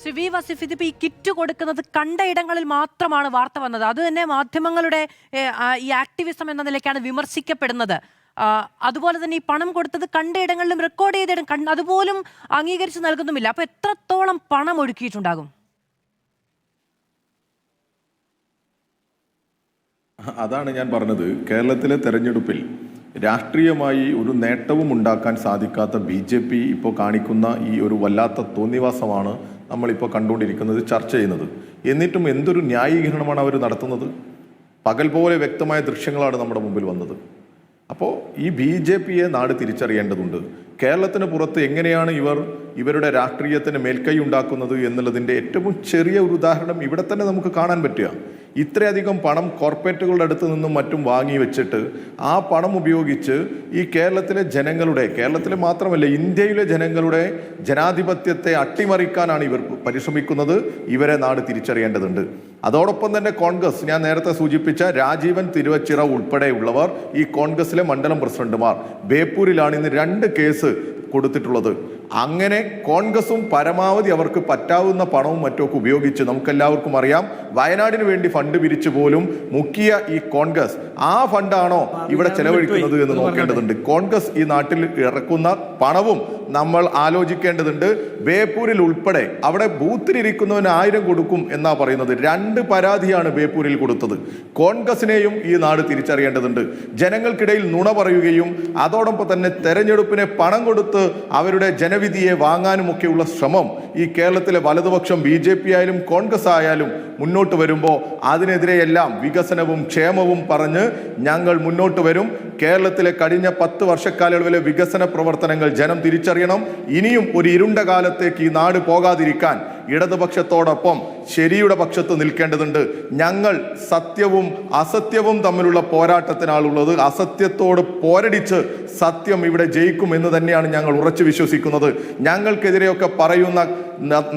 Shri V Vasif, ഇതിപ്പോൾ ഈ kit കൊടുക്കുന്നത് കണ്ട ഇടങ്ങളിൽ മാത്രമാണ് വാർത്ത വന്നത്. അത് തന്നെ മാധ്യമങ്ങളുടെ ഈ ആക്ടിവിസം എന്ന നിലയ്ക്കാണ് വിമർശിക്കപ്പെടുന്നത്. അതുപോലെ തന്നെ ഈ പണം കൊടുത്തത് കണ്ട ഇടങ്ങളിലും റെക്കോർഡ് ചെയ്തിടം അതുപോലും അംഗീകരിച്ച് നൽകുന്നുമില്ല. അപ്പോൾ എത്രത്തോളം പണം ഒഴുക്കിയിട്ടുണ്ടാകും? അതാണ് ഞാൻ പറഞ്ഞത്. കേരളത്തിലെ തെരഞ്ഞെടുപ്പിൽ രാഷ്ട്രീയമായി ഒരു നേട്ടവും ഉണ്ടാക്കാൻ സാധിക്കാത്ത BJP ഇപ്പോൾ കാണിക്കുന്ന ഈ ഒരു വല്ലാത്ത തോന്നിവാസമാണ് നമ്മളിപ്പോൾ കണ്ടുകൊണ്ടിരിക്കുന്നത്, ചർച്ച ചെയ്യുന്നത്. എന്നിട്ടും എന്തൊരു ന്യായീകരണമാണ് അവർ നടത്തുന്നത്? പകൽ പോലെ വ്യക്തമായ ദൃശ്യങ്ങളാണ് നമ്മുടെ മുമ്പിൽ വന്നത്. അപ്പോൾ ഈ BJPയെ നാട് തിരിച്ചറിയേണ്ടതുണ്ട്. കേരളത്തിന് പുറത്ത് എങ്ങനെയാണ് ഇവരുടെ രാഷ്ട്രീയത്തിന് മേൽക്കൈ ഉണ്ടാക്കുന്നത് എന്നുള്ളതിൻ്റെ ഏറ്റവും ചെറിയ ഒരു ഉദാഹരണം ഇവിടെ തന്നെ നമുക്ക് കാണാൻ പറ്റുക. ഇത്രയധികം പണം കോർപ്പറേറ്റുകളുടെ അടുത്ത് നിന്നും മറ്റും വാങ്ങി വെച്ചിട്ട് ആ പണം ഉപയോഗിച്ച് ഈ കേരളത്തിലെ മാത്രമല്ല ഇന്ത്യയിലെ ജനങ്ങളുടെ ജനാധിപത്യത്തെ അട്ടിമറിക്കാനാണ് ഇവർ പരിശ്രമിക്കുന്നത്. ഇവരെ നാട് തിരിച്ചറിയേണ്ടതുണ്ട്. അതോടൊപ്പം തന്നെ കോൺഗ്രസ്, ഞാൻ നേരത്തെ സൂചിപ്പിച്ച രാജീവൻ തിരുവച്ചിറ ഉൾപ്പെടെയുള്ളവർ ഈ കോൺഗ്രസിലെ മണ്ഡലം പ്രസിഡന്റുമാർ ബേപ്പൂരിലാണ് ഇന്ന് 2 കേസ് കൊടുത്തിട്ടുള്ളത്. അങ്ങനെ കോൺഗ്രസും പരമാവധി അവർക്ക് പറ്റാവുന്ന പണവും മറ്റുമൊക്കെ ഉപയോഗിച്ച്, നമുക്കെല്ലാവർക്കും അറിയാം, വയനാടിന് വേണ്ടി ഫണ്ട് പിരിച്ചു പോലും മുക്കിയ ഈ കോൺഗ്രസ് ആ ഫണ്ടാണോ ഇവിടെ ചെലവഴിക്കുന്നത് എന്ന് നോക്കേണ്ടതുണ്ട്. കോൺഗ്രസ് ഈ നാട്ടിൽ ഇറക്കുന്ന പണവും നമ്മൾ ആലോചിക്കേണ്ടതുണ്ട്. ബേപ്പൂരിൽ ഉൾപ്പെടെ അവിടെ ബൂത്തിലിരിക്കുന്നവന് 1000 കൊടുക്കും എന്നാ പറയുന്നത്. 2 പരാതിയാണ് ബേപ്പൂരിൽ കൊടുത്തത്. കോൺഗ്രസിനെയും ഈ നാട് തിരിച്ചറിയേണ്ടതുണ്ട്. ജനങ്ങൾക്കിടയിൽ നുണ പറയുകയും അതോടൊപ്പം തന്നെ തെരഞ്ഞെടുപ്പിനെ പണം കൊടുത്ത് അവരുടെ ജനവിധിയെ വാങ്ങാനുമൊക്കെയുള്ള ശ്രമം ഈ കേരളത്തിലെ വലതുപക്ഷം BJP ആയാലും കോൺഗ്രസ് ആയാലും മുന്നോട്ട് വരുമ്പോൾ അതിനെതിരെയെല്ലാം വികസനവും ക്ഷേമവും പറഞ്ഞ് ഞങ്ങൾ മുന്നോട്ട് വരും. കേരളത്തിലെ കഴിഞ്ഞ 10 വർഷക്കാലയളവിലെ വികസന പ്രവർത്തനങ്ങൾ ജനം തിരിച്ചറിയണം. ഇനിയും ഒരു ഇരുണ്ട കാലത്തേക്ക് ഈ നാട് പോകാതിരിക്കാൻ ഇടതുപക്ഷത്തോടൊപ്പം ശരിയുടെ പക്ഷത്ത് നിൽക്കേണ്ടതുണ്ട്. ഞങ്ങൾ സത്യവും അസത്യവും തമ്മിലുള്ള പോരാട്ടത്തിനാളുള്ളത്. അസത്യത്തോട് പോരടിച്ച് സത്യം ഇവിടെ ജയിക്കും എന്ന് തന്നെയാണ് ഞങ്ങൾ ഉറച്ചു വിശ്വസിക്കുന്നത്. ഞങ്ങൾക്കെതിരെയൊക്കെ പറയുന്ന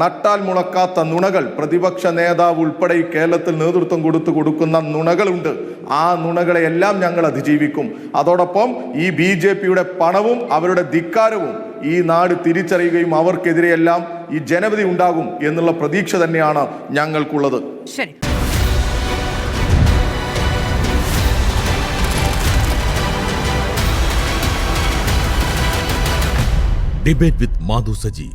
നട്ടാൽ മുളക്കാത്ത നുണകൾ പ്രതിപക്ഷ നേതാവ് ഉൾപ്പെടെ ഈ കേരളത്തിൽ നേതൃത്വം കൊടുക്കുന്ന നുണകളുണ്ട്. ആ നുണകളെ എല്ലാം ഞങ്ങൾ അതിജീവിക്കും. അതോടൊപ്പം ഈ BJPയുടെ പണവും അവരുടെ ധിക്കാരവും ഈ നാട് തിരിച്ചറിയുകയും അവർക്കെതിരെയെല്ലാം ഈ ജനവിധി ഉണ്ടാകും എന്നുള്ള പ്രതീക്ഷ തന്നെയാണ് ഞങ്ങൾക്കുള്ളത്. ശരി. ഡിബേറ്റ് വിത്ത് മാധു സജി.